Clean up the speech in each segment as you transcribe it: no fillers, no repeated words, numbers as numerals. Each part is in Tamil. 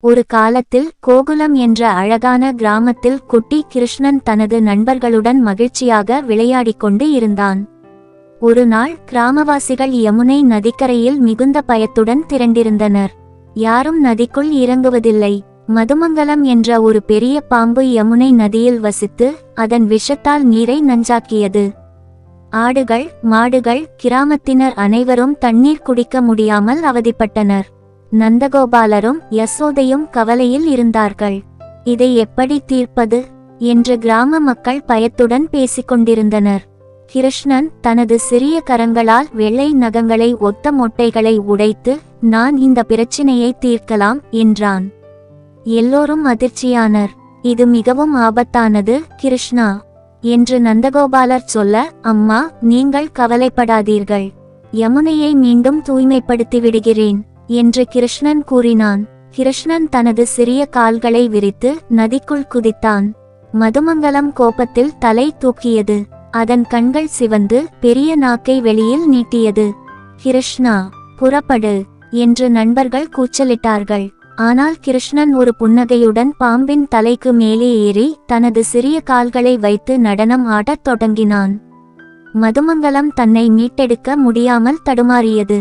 ஒரு காலத்தில் கோகுலம் என்ற அழகான கிராமத்தில் குட்டி கிருஷ்ணன் தனது நண்பர்களுடன் மகிழ்ச்சியாக விளையாடிக் கொண்டு இருந்தான். ஒரு நாள் கிராமவாசிகள் யமுனை நதிக்கரையில் மிகுந்த பயத்துடன் திரண்டிருந்தனர். யாரும் நதிக்குள் இறங்குவதில்லை. மதுமங்கலம் என்ற ஒரு பெரிய பாம்பு யமுனை நதியில் வசித்து அதன் விஷத்தால் நீரை நஞ்சாக்கியது. ஆடுகள், மாடுகள், கிராமத்தினர் அனைவரும் தண்ணீர் குடிக்க முடியாமல் அவதிப்பட்டனர். நந்தகோபாலரும் யசோதையும் கவலையில் இருந்தார்கள். இதை எப்படி தீர்ப்பது என்று கிராம மக்கள் பயத்துடன் பேசிக்கொண்டிருந்தனர். கிருஷ்ணன் தனது சிறிய கரங்களால் வெள்ளை நகங்களை ஒத்த மொட்டைகளை உடைத்து, நான் இந்த பிரச்சினையை தீர்க்கலாம் என்றான். எல்லோரும் அதிர்ச்சியானர். இது மிகவும் ஆபத்தானது கிருஷ்ணா என்று நந்தகோபாலர் சொல்ல, அம்மா, நீங்கள் கவலைப்படாதீர்கள், யமுனையை மீண்டும் தூய்மைப்படுத்தி விடுகிறேன் என்று கிருஷ்ணன் கூறினான். கிருஷ்ணன் தனது சிறிய கால்களை விரித்து நதிக்குள் குதித்தான். மதுமங்கலம் கோபத்தில் தலை தூக்கியது. அதன் கண்கள் சிவந்து பெரிய நாக்கை வெளியில் நீட்டியது. கிருஷ்ணா, புறப்படு என்று நண்பர்கள் கூச்சலிட்டார்கள். ஆனால் கிருஷ்ணன் ஒரு புன்னகையுடன் பாம்பின் தலைக்கு மேலே ஏறி தனது சிறிய கால்களை வைத்து நடனம் ஆடத் தொடங்கினான். மதுமங்கலம் தன்னை மீட்டெடுக்க முடியாமல் தடுமாறியது.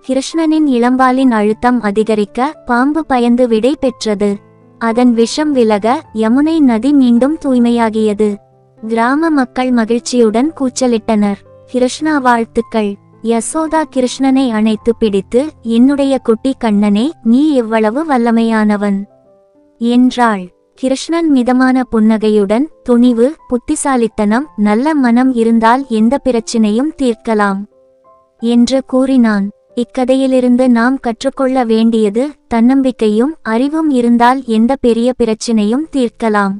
கிருஷ்ணனின் இளம்பாலின் அழுத்தம் அதிகரிக்க பாம்பு பயந்து விடை பெற்றது. அதன் விஷம் விலக யமுனை நதி மீண்டும் தூய்மையாகியது. கிராம மக்கள் மகிழ்ச்சியுடன் கூச்சலிட்டனர், கிருஷ்ணா வாழ்த்துக்கள். யசோதா கிருஷ்ணனை அணைத்து பிடித்து, என்னுடைய குட்டி கண்ணனே, நீ எவ்வளவு வல்லமையானவன் என்றாள். கிருஷ்ணன் மிதமான புன்னகையுடன், துணிவு, புத்திசாலித்தனம், நல்ல மனம் இருந்தால் எந்த பிரச்சினையும் தீர்க்கலாம் என்று கூறினான். இக்கதையிலிருந்து நாம் கற்றுக்கொள்ள வேண்டியது, தன்னம்பிக்கையும் அறிவும் இருந்தால் எந்த பெரிய பிரச்சினையும் தீர்க்கலாம்.